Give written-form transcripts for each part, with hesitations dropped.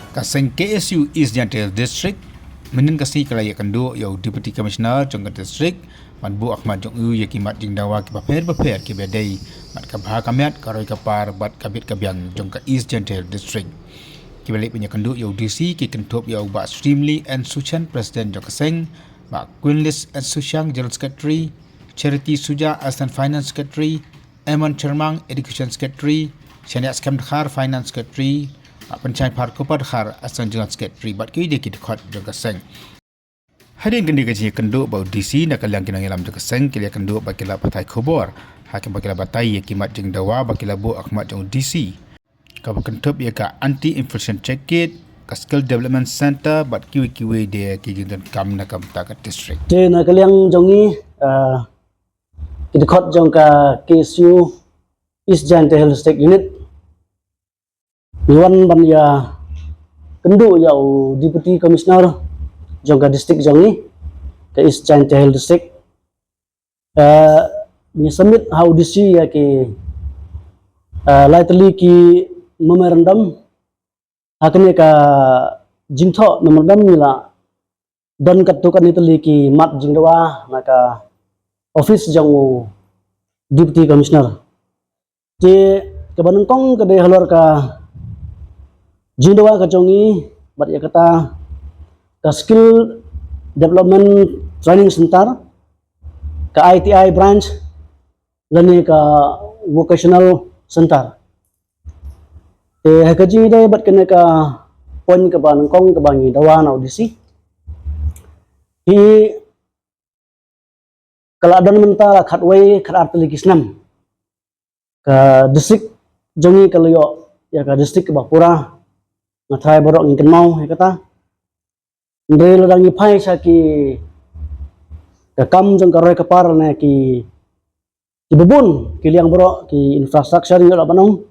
Kaseng KSU East Jantel District menin kasi kalaya kendo yau Deputy Commissioner jong district man bu Ahmad jong u yakimat jing dawa ki paper ki bedai mat ka bha kamet karoi kapar bat kabit kabyang jong ka East Jantel District ki balik punya kendo yau DC ki kentop yau ba Streamly and Suchan President jong kaseng ba Queenlis and Sushang General Secretary Charity Suja Assistant Finance Secretary Eman Chermang Education Secretary Shania Skamdkhar Finance Secretary Pencai Par Kopar Khar Asan General Secretary bat ki de ki khot jong kaseng Hadin kendi kaji kendo bau DC nak kalian kinang ilam jong kaseng kilia kendo bakila patai khobor hakim bakila batai kimat jeng dawa bakila bu Ahmad jong DC ka kentop ya ka anti inflation check kit ka skill development center bat kiwi de ki jeng kam na kam ta ka district je na kalian jongi ki khot jong ka KSU East Jantel District Unit Iwan ban ya kendo yau Deputy Commissioner jongga district jongi ke East Jantel District ni submit how disi ya ki lightly ki memorandum hakne ka jingtho memorandum nila don katukan itu ki mat jingdawa maka office jong Deputy Commissioner je kebanengkong ke de halor ka jingdawa ka jongi bat ya kata ka skill development training center ka ITI branch lani ka vocational center ka jing dai bat kena ka pon ka ban kong ka bangi dawa na audisi hi kala don mentara khatway khat artli kisnam ka district jongi kalayo ya ka district ka Bapura ngathai borok ngin mau ya kata ndre ladang ni phai sa ki ka kam jong ka roi ka par na ki bubun ki liang borok ki infrastructure ni la banong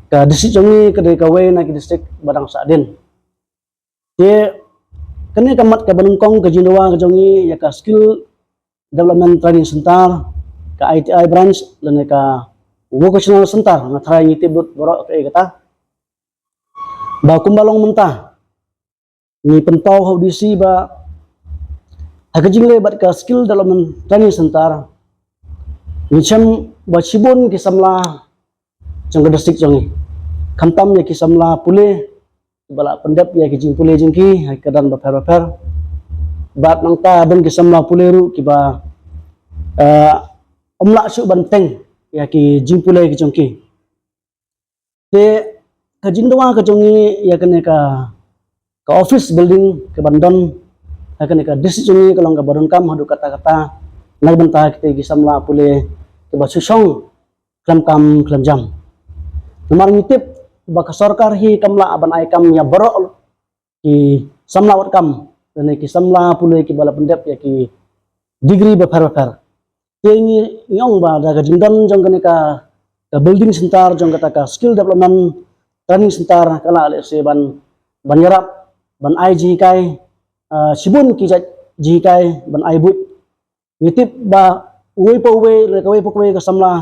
ka district jongi ka de ka we na ki district badang sadin te kene kamat ka banungkong ka jindawa ka jongi ya ka skill development training center ka ITI branch lan ka vocational center ngathai ni tibut borok ka kata ba kumbalong mentah ni pentau audisi ba hakajing le bat ka skill development training center ni cham ba chibun ki samla jong district jongi khantam ya ki samla pule bala pendap ya ki jing pule jingki ha kadan ba fer bat nang ta dan ki samla pule ru ki ba omla su banteng ya ki jing pule ki jongki te kajing dawa ka jongi ya kene ka office building ke bandon ha kene ka district jongi kalong ka badon kam hadu kata-kata nag bantah kite ki samla pule ke ba susong klam jam nomor ngitip ba ka sarkar hi kamla aban ai kam ya baro ki samla wat kam dan ki samla pule ki bala pendep ya ki degree ba par te ni nyong ba da ka jingdan jong kene ka building center jong kata ka skill development training center kala le se ban yarap ban ai ji kai sibun ki ji kai ban ai but ngitip ba uwe po uwe le ka we po ka samla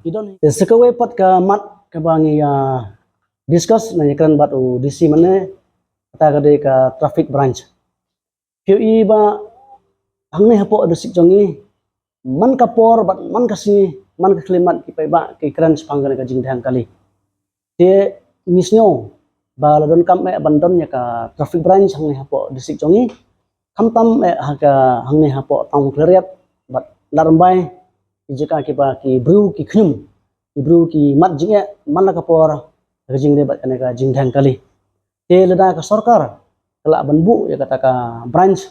idon te sekawe pat ka mat ka bangi discuss na yakan bat u DC mane kata ka de ka traffic branch QE ba hangne hapo district jongi man kapor bat man kasi man ka klimat ki ba ki kran spangane ka jingdang kali te misnyo ba ladon kam bandon ya ka traffic branch hangne hapo district jongi kamtam haka hangne hapo tang kleriat bat larmbai jika ki ba ki bru ki khnyum ki bru ki mat jinge man ka por ka jingde bat kana ka jingdang kali te lada ka sarkar kala banbu ya kata ka branch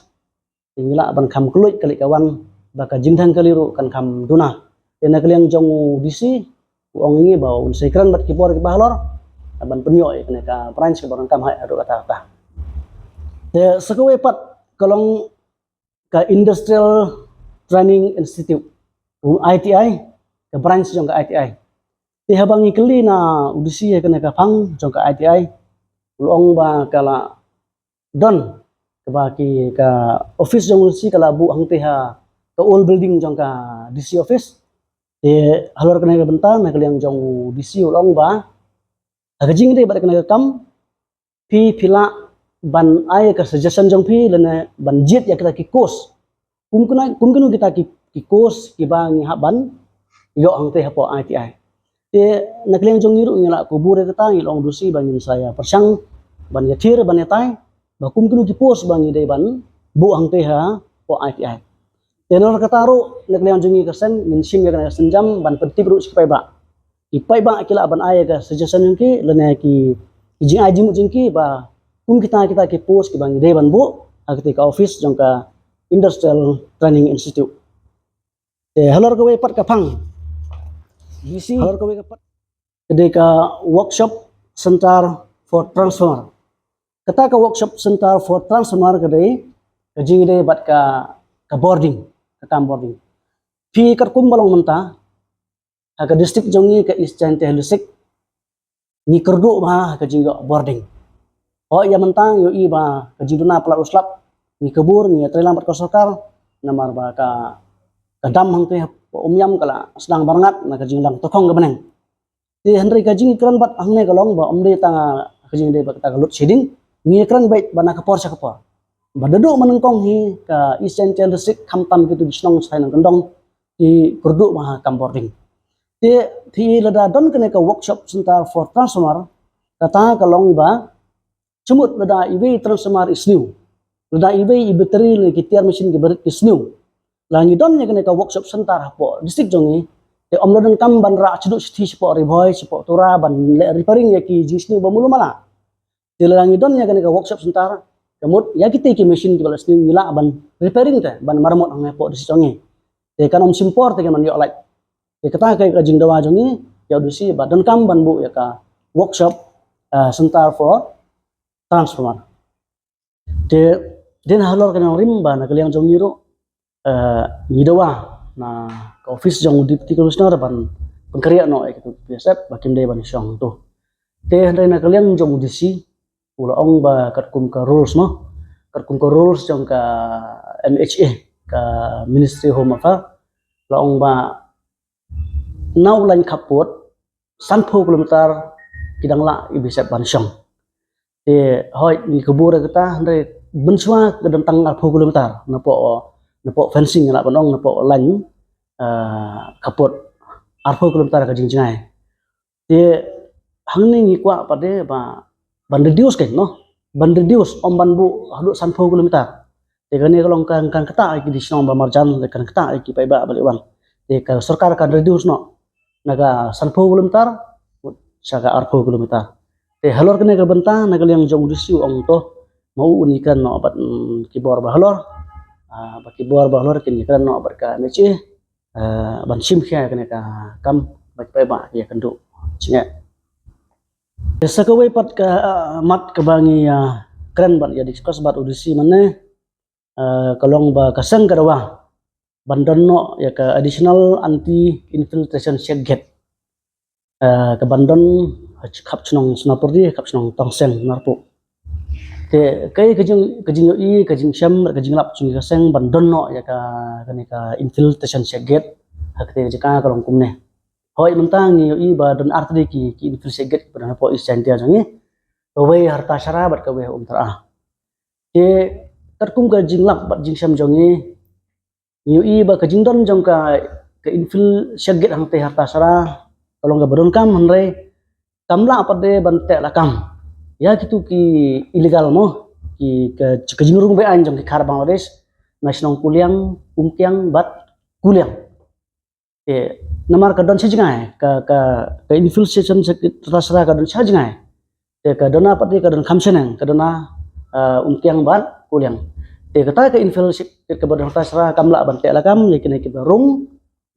tingla ban kham kluit kali kawan ba ka jingdang kali ru kan kham duna te na kaliang jong DC ong ngi ba un sekran bat ki por ki bahlor ban penyo kana ka branch ka barang kam hai adu kata te sakawe pat kalong ka industrial training institute ITI ka branch jong ka ITI te habangi kali na udisi kana ka phang jong ka ITI ulong ba kala don ka ba ki ka office jong si kala bu hang te ha ka old building jong ka DC office te halor kana ka bentar na kaliang jong DC ulong ba Agajing de bat kana kam phi phila ban ai ka suggestion jong phi lene ban jit ya kita ki course kum kita ki course ki bang ha ban yo ang te hapo ITI te nakleng jong niru ngila kubur kita ngilong dusi bangin saya persang ban ya thir ban ya tai ba kum ki post bang ide ban bu ang te ha po ITI tenor kataru nakleng jong ni kasen min sim ya kana senjam ban penting ru sipai ba ipai ba akila ban ai ka suggestion jong ki lene ki jing ai jing jing ki ba kum kita ki post ki bang ide ban bu akti ka office jong ka Industrial Training Institute halor ka we pat ka phang BC halor ka we ka pat kede ka workshop center for transformer kata ka workshop center for transformer kede ka jing de bat ka boarding ka kam boarding pi kat kum balong menta ka district jongi ka Eastern Telusik ni kerdu ba ka jing boarding ya mentang yo i ba ka jing duna pala uslap ni kebur ni trelang bat kosokar namar ba ka kadam hang te umyam kala sedang barangat na kajing lang tokong gabeneng ti henry kajing kran bat hang ne kalong ba omde tanga kajing de ba ta lut shading ni kran bait bana ka por sa ka por ba dedu menengkong hi ka Eastern Telusik kamtam kitu disnong sai nang kendong di kurdu ma kam boarding ti lada don kene ka workshop center for transformer kata kalong ba cumut lada iwe transformer is new lada ibe battery le kitiar mesin ke berit kisnu langi don nya kene ka workshop center hapo district jongi te omlodan kam ban ra chuduk sithi sipo riboy sipo tura ban le repairing ya ki jisnu bamulu mala te langi don nya kene ka workshop center kamut ya kite ki mesin ki balas ni mila ban repairing te ban marmot ang hapo district jongi te kanom simpor te kan yo like te kata ka jing dawa jongi ya dusi ba don kam ban bu ya ka workshop center for transformer te den halor kana rimba na kaliang jong niro ngidawa na ka office jong deputy commissioner ban pengkarya no gitu biasa bakim de ban syong tu te handai na kaliang jong disi ula ong ba katkum ka rules no katkum ka rules jong ka MHA ka Ministry Home Affairs la ong ba nau lain kaput 30 kilometer kidang la ibisa ban syong te hoi ni kebura kita handai bensua ke tentang 40 kilometer napo fencing nak panong napo lain kaput 40 kilometer ke jingjai dia hang ni kwa pade ba ban reduce kan no ban reduce om ban bu hadu 30 kilometer te kani kalau kan kata iki di sinong ba marjan kan kata iki pai ba balik wan te ka sarkar kan reduce no naga 30 kilometer saga 40 kilometer te halor kene ka benta naga yang jong disiu ong to mau unikan no abat kibor bahlor ba kibor bahlor kini kan no abat ka meci ban sim khia kene ka kam bak pai ba ya kendu cinga desa ka we pat ka mat ka bangi keren ban ya diskus bat udisi mane kalong ba kasang karawa bandan no ya ka additional anti infiltration check gate ka bandan khap chnong snapurdi khap chnong tongseng narpu te kai kajing i kajing syam kajing lap chung kaseng bandon no ya ka kani ka infiltration check gate hakte jika kalong kumne hoi mentang i ba don artri ki infiltration gate pada po isentia jangi we harta syara bat ka we umtra te tarkum kajing lap bat jing syam jongi i ba kajing don jong ka infiltration gate hang te harta syara kalong ga badon kam hanre kamla pade bante lakam ya gitu ki illegal mo ki ke jingrung be anjong ki khar Bangladesh nasional kuliang umkiang bat kuliang namar ka don sajingai ka infiltration terasa ka don sajingai ka dona pati ka don khamsenang ka dona umkiang bat kuliang kata ka infiltration ka badon tasra kamla bante lakam yakine ki barung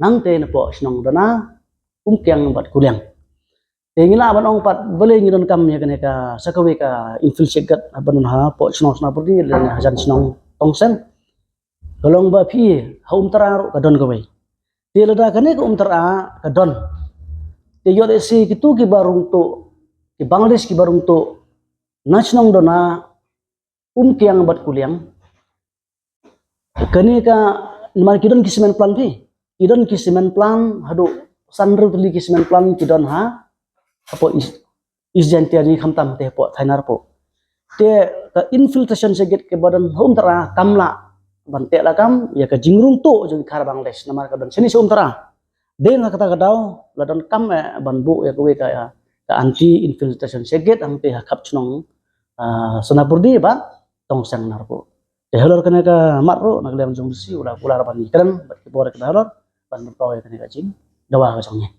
nang te na po sinong dona umkiang bat kuliang ngila ban ong pat boleh ngidon kam ya kene ka sakawe ka infiltrate gat ban ha po snong snong purdi le hajan snong tongsen golong ba phi ha umtara ka don gawe te lada kane ka umtara ka don te yo si kitu ki barung to ki Bangladesh ki barung to nasionong dona kiang bat kuliang kane ka mar kidon kismen plan phi kidon kismen plan hadu sanru tuli kismen plan kidon ha apo isjantia ni khamtam te po thainar po te ka infiltration segit ke badan hum tara kamla ban te la kam ya ka jingrung to jeng khar bangladesh namar ka don sini hum tara de nga kata kadau la don kam ban bu ya ka ya ka anti infiltration segit ang te kap chnong sonapurdi ba tong sang narko te halor kana ka marro naglem jong si ulah ular ban ikran bat ke bore ka halor ban berpawe kana ka jing dawa ka songnya